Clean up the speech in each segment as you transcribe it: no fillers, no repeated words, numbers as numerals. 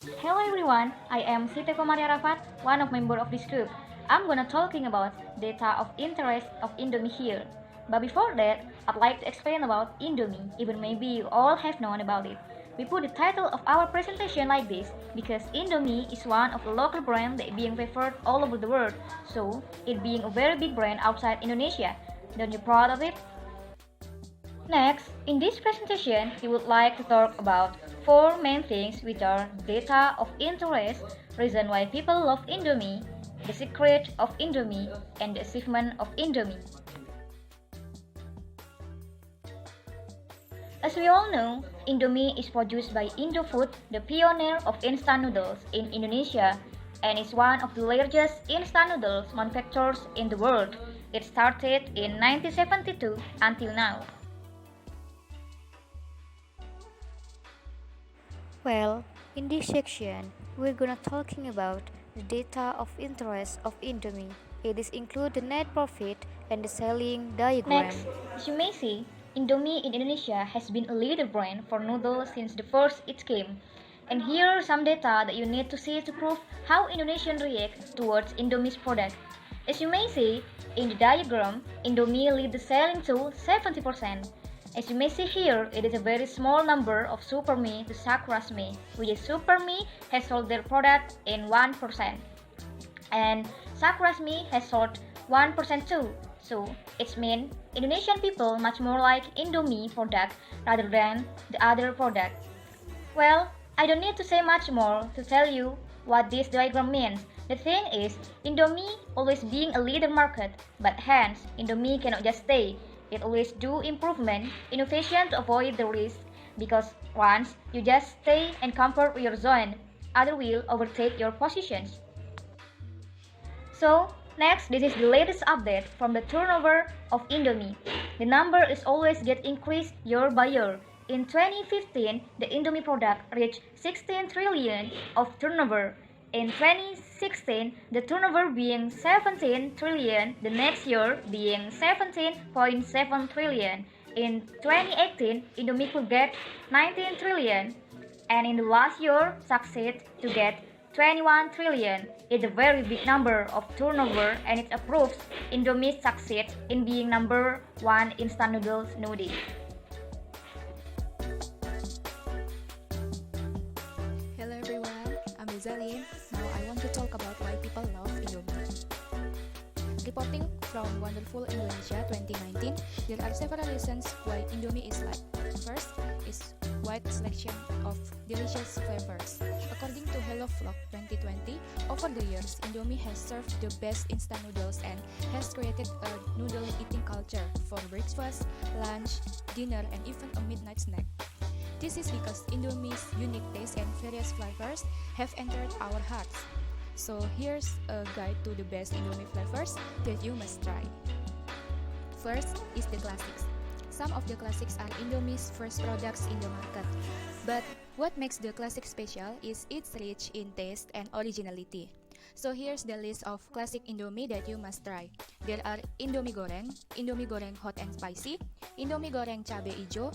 Hello everyone, I am Siteko Maria Rafat, one of member of this group. I'm gonna talking about data of interest of Indomie here. But before that, I'd like to explain about Indomie, even maybe you all have known about it. We put the title of our presentation like this because Indomie is one of the local brands that being preferred all over the world, so it being a very big brand outside Indonesia. Don't you proud of it? Next, in this presentation, we would like to talk about four main things which are data of interest, reason why people love Indomie, the secret of Indomie, and the achievement of Indomie. As we all know, Indomie is produced by Indofood, the pioneer of instant noodles in Indonesia, and is one of the largest instant noodles manufacturers in the world. It started in 1972 until now. Well, in this section, we're gonna talking about the data of interest of Indomie. It is include the net profit and the selling diagram. Next, as you may see, Indomie in Indonesia has been a leader brand for noodles since the first it came. And here are some data that you need to see to prove how Indonesians react towards Indomie's product. As you may see, in the diagram, Indomie lead the selling to 70%. As you may see here, it is a very small number of Superme to Sakurasme, which is Superme has sold their product in 1%, and Sakurasme has sold 1% too. So it's mean Indonesian people much more like Indomie product rather than the other product. Well, I don't need to say much more to tell you what this diagram means. The thing is, Indomie always being a leader market, but hence Indomie cannot just stay. It always do improvement, innovation to avoid the risk, because once you just stay and comfort your zone, other will overtake your positions. So, next, this is the latest update from the turnover of Indomie. The number is always get increased year by year. In 2015, the Indomie product reached 16 trillion of turnover. In 2016, the turnover being 17 trillion, the next year being 17.7 trillion. In 2018, Indomie could get 19 trillion, and in the last year succeed to get 21 trillion. It's a very big number of turnover, and it proves Indomie succeed in being number one instant noodles nowadays. Hello everyone, I'm Rizalin. Now I want to talk about why people love Indomie. Reporting from Wonderful Indonesia 2019, there are several reasons why Indomie is liked. First is wide selection of delicious flavors. According to Hello Vlog 2020, over the years, Indomie has served the best instant noodles and has created a noodle eating culture for breakfast, lunch, dinner, and even a midnight snack. This is because Indomie's unique taste and various flavors have entered our hearts. So here's a guide to the best Indomie flavors that you must try. First is the classics. Some of the classics are Indomie's first products in the market. But what makes the classic special is its rich in taste and originality. So here's the list of classic Indomie that you must try. There are Indomie goreng hot and spicy, Indomie goreng cabe ijo,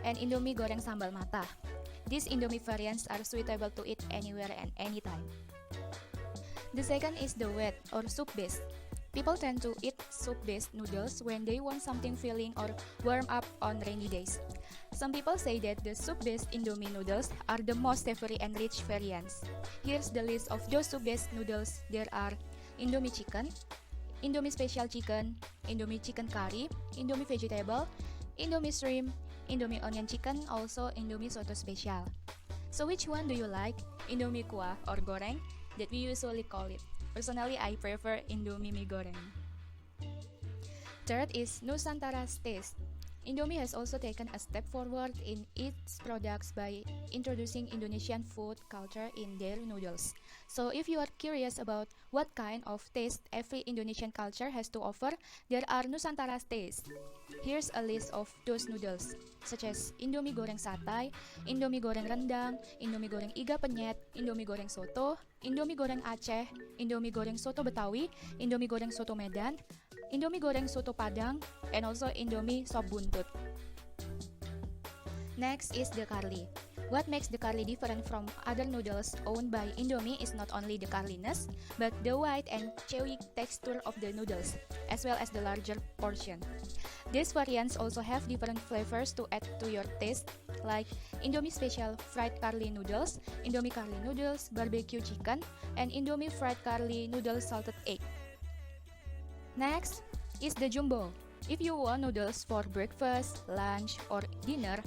and Indomie goreng sambal mata. These Indomie variants are suitable to eat anywhere and anytime. The second is the wet or soup base. People tend to eat soup-based noodles when they want something filling or warm up on rainy days. Some people say that the soup-based Indomie noodles are the most savory and rich variants. Here's the list of those soup-based noodles. There are Indomie chicken, Indomie special chicken, Indomie chicken curry, Indomie vegetable, Indomie shrimp, Indomie onion chicken, also Indomie soto special. So which one do you like? Indomie kuah or goreng that we usually call it. Personally, I prefer Indomie mie goreng. Third is Nusantara's taste. Indomie has also taken a step forward in its products by introducing Indonesian food culture in their noodles. So if you are curious about what kind of taste every Indonesian culture has to offer, there are Nusantara's taste. Here's a list of those noodles, such as Indomie goreng satai, Indomie goreng rendang, Indomie goreng iga penyet, Indomie goreng soto, Indomie goreng Aceh, Indomie goreng soto Betawi, Indomie goreng soto Medan, Indomie goreng soto Padang, and also Indomie sop buntut. Next is the curly. What makes the curly different from other noodles owned by Indomie is not only the curliness, but the white and chewy texture of the noodles, as well as the larger portion. These variants also have different flavors to add to your taste, like Indomie Special Fried Curly Noodles, Indomie Curly Noodles Barbecue Chicken, and Indomie Fried Curly Noodles Salted Egg. Next is the Jumbo. If you want noodles for breakfast, lunch, or dinner,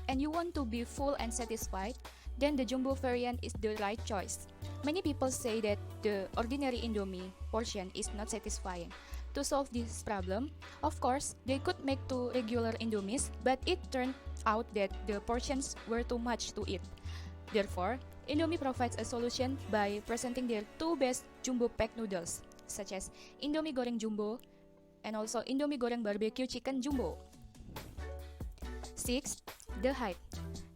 and you want to be full and satisfied, then the Jumbo variant is the right choice. Many people say that the ordinary Indomie portion is not satisfying. To solve this problem, of course, they could make two regular Indomies, but it turned out that the portions were too much to eat. Therefore, Indomie provides a solution by presenting their two best jumbo pack noodles, such as Indomie Goreng Jumbo and also Indomie Goreng Barbecue Chicken Jumbo. 6. The hype.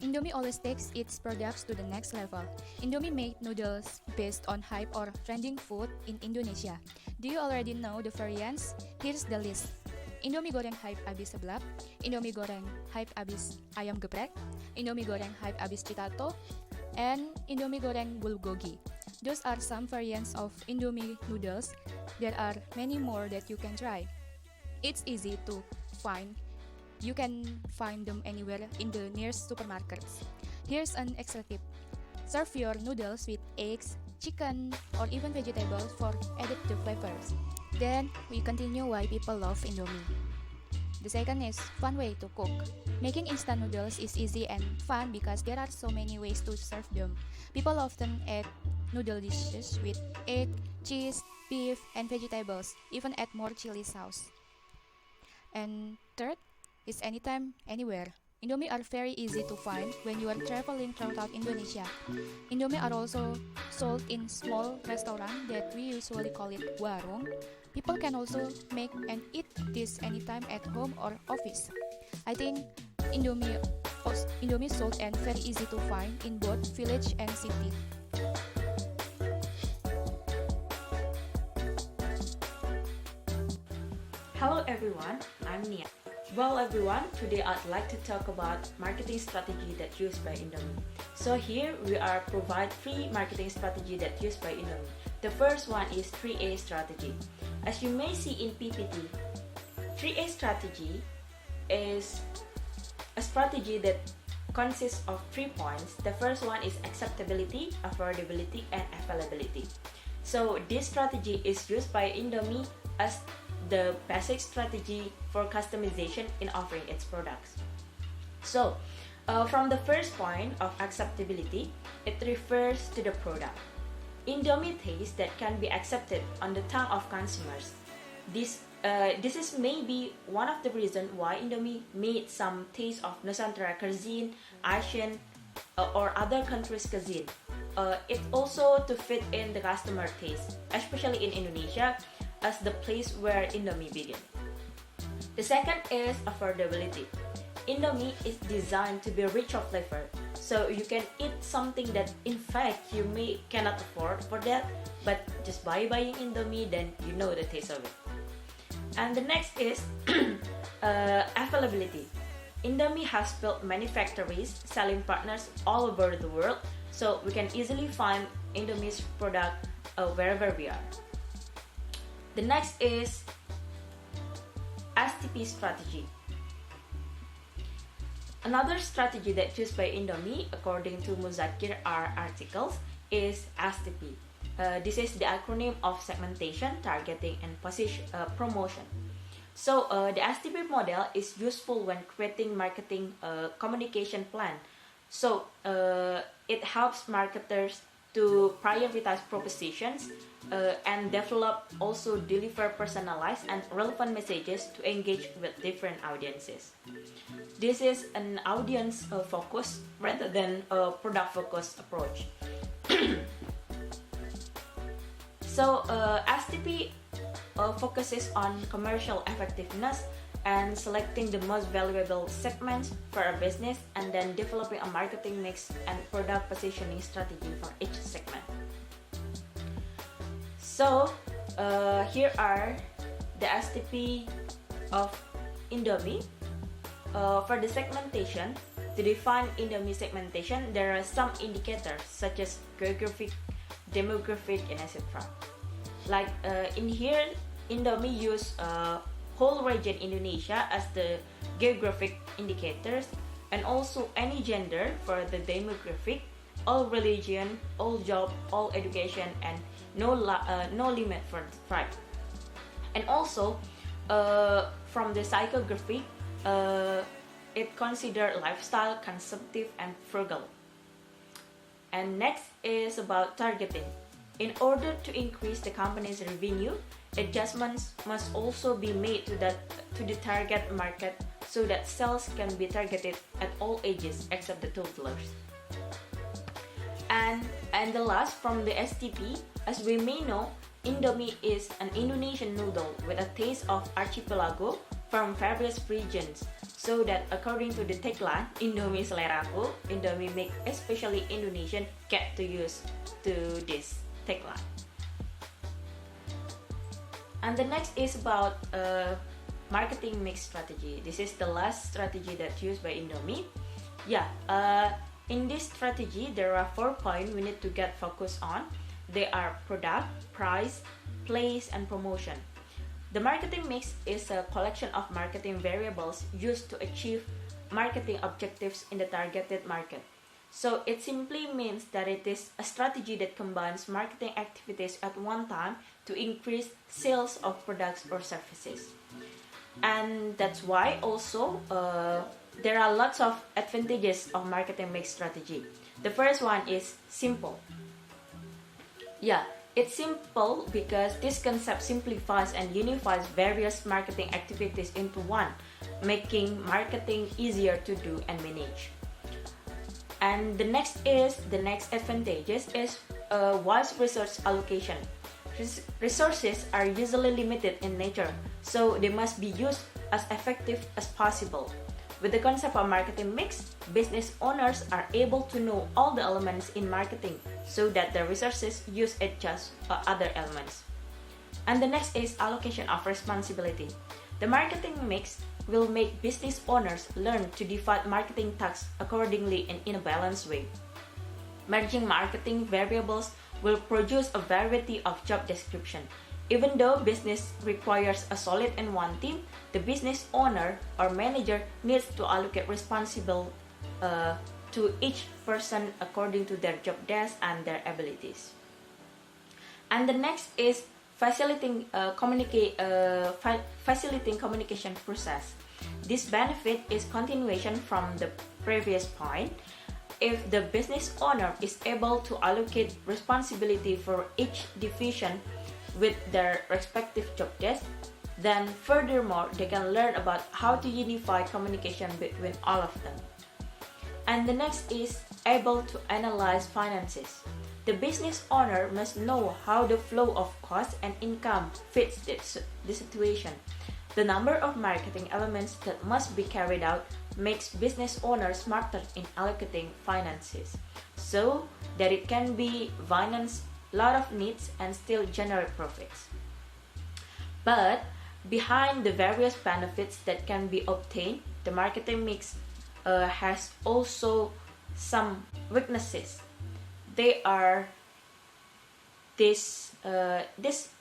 Indomie always takes its products to the next level. Indomie made noodles based on hype or trending food in Indonesia. Do you already know the variants? Here's the list. Indomie goreng hype abis seblak, Indomie goreng hype abis ayam geprek, Indomie goreng hype abis citato, and Indomie goreng bulgogi. Those are some variants of Indomie noodles. There are many more that you can try. It's easy to find. You can find them anywhere in the nearest supermarkets. Here's an extra tip. Serve your noodles with eggs, chicken, or even vegetables for added the flavors. Then, we continue why people love Indomie. The second is fun way to cook. Making instant noodles is easy and fun because there are so many ways to serve them. People often add noodle dishes with egg, cheese, beef, and vegetables, even add more chili sauce. And third is anytime, anywhere. Indomie are very easy to find when you are traveling throughout Indonesia. Indomie are also sold in small restaurants that we usually call it warung. People can also make and eat this anytime at home or office. I think Indomie sold and very easy to find in both village and city. Hello everyone, I'm Nia. Well everyone, today I'd like to talk about marketing strategy that used by Indomie. So here we are provide 3 marketing strategy that used by Indomie. The first one is 3A strategy. As you may see in PPT, 3A strategy is a strategy that consists of 3 points. The first one is acceptability, affordability, and availability. So this strategy is used by Indomie as the basic strategy for customization in offering its products. So, from the first point of acceptability, it refers to the product. Indomie taste that can be accepted on the tongue of consumers. This is maybe one of the reasons why Indomie made some taste of Nusantara cuisine, Asian, or other countries' cuisine. It also to fit in the customer taste, especially in Indonesia, as the place where Indomie began. The second is affordability. Indomie is designed to be rich of flavor, so you can eat something that in fact you cannot afford for that, but just by buying Indomie, then you know the taste of it. And the next is availability. Indomie has built many factories, selling partners all over the world, so we can easily find Indomie's product wherever we are. The next is STP strategy. Another strategy that used by Indomie, according to Muzakir R articles, is STP. This is the acronym of segmentation, targeting, and promotion. So the STP model is useful when creating marketing communication plan. So it helps marketers to prioritize propositions and deliver personalized and relevant messages to engage with different audiences. This is an audience focused rather than a product focused approach. So STP focuses on commercial effectiveness and selecting the most valuable segments for a business, and then developing a marketing mix and product positioning strategy for each segment. So here are the STP of Indomie. For the segmentation, to define Indomie segmentation, there are some indicators such as geographic, demographic, and etc. Like in here, Indomie use whole region Indonesia as the geographic indicators, and also any gender for the demographic, all religion, all job, all education, and no limit for tribe. And also from the psychographic, it consider lifestyle, consumptive, and frugal. And next is about targeting. In order to increase the company's revenue, adjustments must also be made to the target market so that sales can be targeted at all ages except the toddlers. And the last, from the STP, as we may know, Indomie is an Indonesian noodle with a taste of archipelago from various regions. So that according to the tagline, Indomie seleraku, Indomie make especially Indonesian get to use to this tagline. And the next is about marketing mix strategy. This is the last strategy that's used by Indomie. In this strategy, there are 4 points we need to get focused on. They are product, price, place, and promotion. The marketing mix is a collection of marketing variables used to achieve marketing objectives in the targeted market. So it simply means that it is a strategy that combines marketing activities at one time to increase sales of products or services. And that's why also there are lots of advantages of marketing mix strategy. The first one is simple. It's simple because this concept simplifies and unifies various marketing activities into one, making marketing easier to do and manage. And the next advantages is wise resource allocation. Resources are usually limited in nature, so they must be used as effective as possible. With the concept of marketing mix, business owners are able to know all the elements in marketing so that the resources used adjust other elements. And the next is allocation of responsibility. The marketing mix will make business owners learn to divide marketing tasks accordingly and in a balanced way. Merging marketing variables will produce a variety of job description. Even though business requires a solid and one team, the business owner or manager needs to allocate responsible to each person according to their job desk and their abilities. And the next is facilitating communication process. This benefit is continuation from the previous point. If the business owner is able to allocate responsibility for each division with their respective job desk, then furthermore they can learn about how to unify communication between all of them. And the next is able to analyze finances. The business owner must know how the flow of cost and income fits the situation. The number of marketing elements that must be carried out makes business owners smarter in allocating finances, so that it can be finance lot of needs and still generate profits. But behind the various benefits that can be obtained, the marketing mix has also some weaknesses. They are this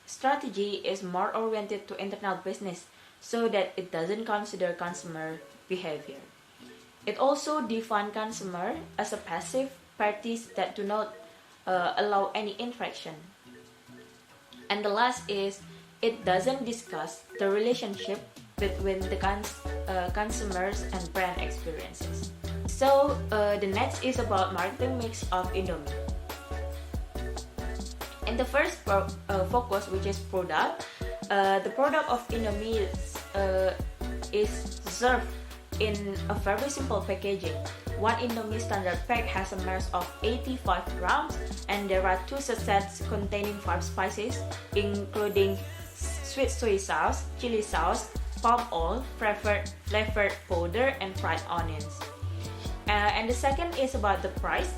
strategy is more oriented to internal business, so that it doesn't consider consumer behavior. It also defines consumer as a passive parties that do not allow any interaction. And the last is it doesn't discuss the relationship between the consumers and brand experiences. So the next is about marketing mix of Indomie. In the first focus, which is product, the product of Indomie is served in a very simple packaging. One Indomie standard pack has a mass of 85 grams, and there are 2 sachets containing 5 spices, including sweet soy sauce, chili sauce, palm oil, flavored powder, and fried onions. And the second is about the price.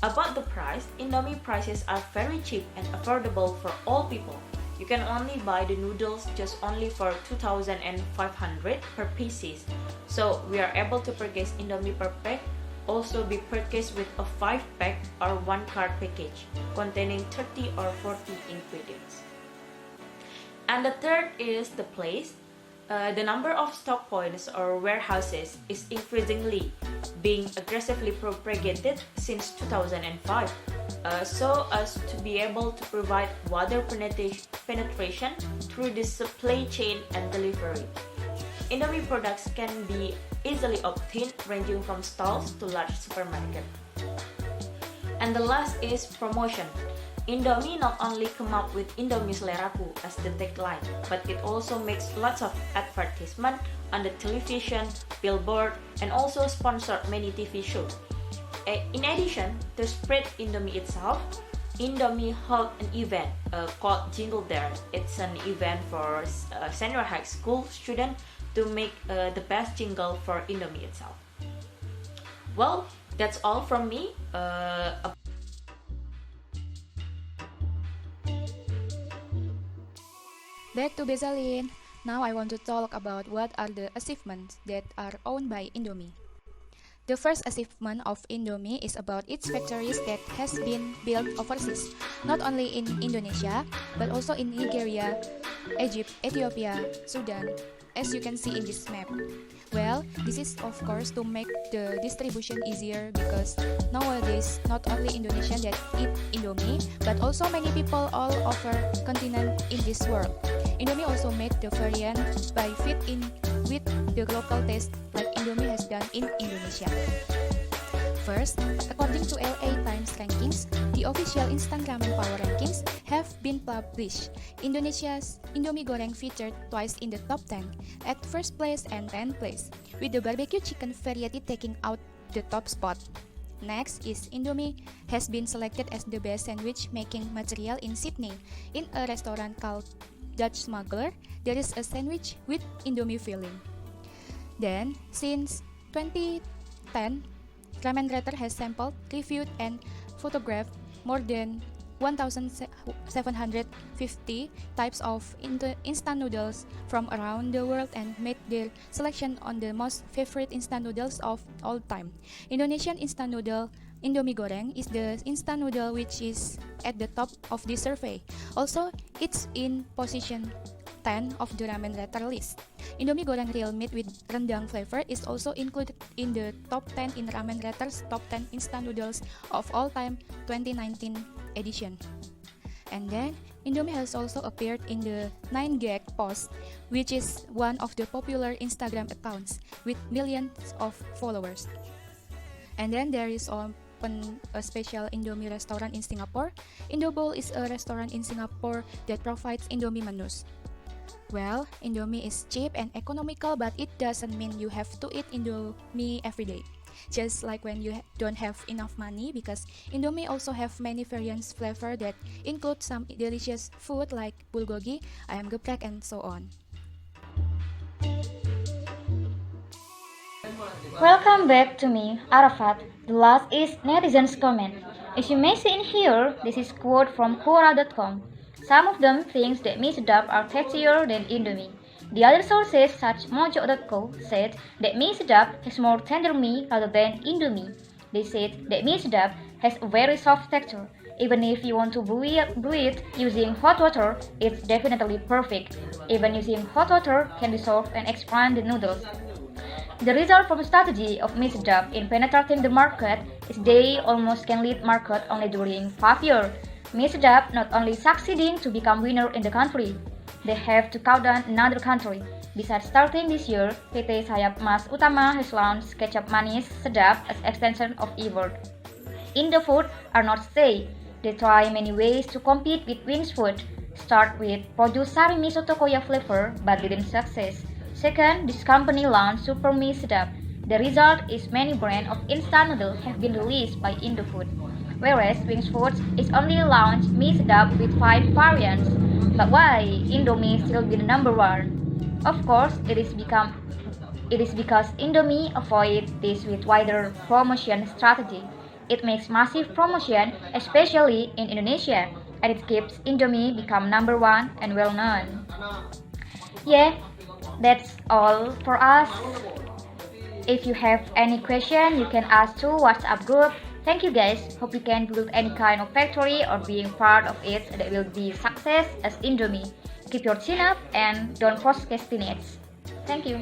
About the price, Indomie prices are very cheap and affordable for all people. You can only buy the noodles just only for 2,500 per pieces. So we are able to purchase Indomie per pack also be purchased with a 5-pack or 1-card package containing 30 or 40 ingredients. And the third is the place. The number of stock points or warehouses is increasingly being aggressively propagated since 2005, so as to be able to provide wider penetration through the supply chain and delivery. Indomie products can be easily obtained ranging from stalls to large supermarkets. And the last is promotion. Indomie not only come up with Indomie Seleraku as the tagline, but it also makes lots of advertisement on the television, billboard, and also sponsored many TV shows. In addition, to spread Indomie itself, Indomie held an event called Jingle Dare. It's an event for senior high school students to make the best jingle for Indomie itself. Well, that's all from me. Back to Bezalin. Now I want to talk about what are the achievements that are owned by Indomie. The first achievement of Indomie is about its factories that has been built overseas, not only in Indonesia, but also in Nigeria, Egypt, Ethiopia, Sudan, as you can see in this map. Well, this is of course to make the distribution easier because nowadays not only Indonesians that eat Indomie, but also many people all over continent in this world. Indomie also made the variant by fit in with the local taste like Indomie has done in Indonesia. First, according to LA Times rankings, the official instant ramen power rankings have been published. Indonesia's Indomie Goreng featured twice in the top 10, at first place and 10th place, with the barbecue chicken variety taking out the top spot. Next is Indomie has been selected as the best sandwich making material in Sydney. In a restaurant called Dutch Smuggler, there is a sandwich with Indomie filling. Then, since 2010, Ramen Rater has sampled, reviewed, and photographed more than 1,750 types of instant noodles from around the world and made their selection on the most favorite instant noodles of all time. Indonesian instant noodle Indomie Goreng is the instant noodle which is at the top of this survey. Also, it's in position 10 of the Ramen Rater list. Indomie Goreng Real Meat with rendang flavor is also included in the top 10 in Ramen Rater's top 10 instant noodles of all time 2019 edition. And then, Indomie has also appeared in the 9gag post, which is one of the popular Instagram accounts with millions of followers. And then there is a special Indomie restaurant in Singapore. Indobowl is a restaurant in Singapore that provides Indomie menus. Well, Indomie is cheap and economical, but it doesn't mean you have to eat Indomie every day. Just like when you don't have enough money, because Indomie also have many variants flavor that include some delicious food like bulgogi, ayam geprek, and so on. Welcome back to me, Arafat. The last is netizens' comment. As you may see in here, this is quote from Quora.com. Some of them think that mie sedap are tastier than Indomie. The other sources, such Mojo.co, said that mie sedap has more tender meat rather than Indomie. They said that mie sedap has a very soft texture. Even if you want to brew it using hot water, it's definitely perfect. Even using hot water can dissolve and expand the noodles. The result from strategy of mie sedap in penetrating the market is they almost can lead market only during 5 years. Mie sedap not only succeeding to become winner in the country, they have to count down another country. Besides starting this year, PT Sayap Mas Utama has launched Kecap Manis Sedap as extension of e-word. Indofood are not stay. They try many ways to compete with Wings Food. Start with produce sari miso tokoya flavor but didn't success. Second, this company launched Super Mie Sedap. The result is many brands of instant noodles have been released by Indofood. Whereas Wings Food is only launched Mie Sedap with 5 variants. But why Indomie still be the number one? Of course, it is because Indomie avoid this with wider promotion strategy. It makes massive promotion, especially in Indonesia, and it keeps Indomie become number one and well known. Yeah, that's all for us. If you have any question, you can ask to WhatsApp group. Thank you guys. Hope you can build any kind of factory or being part of it that will be success as Indomie. Keep your chin up and don't procrastinate. Thank you.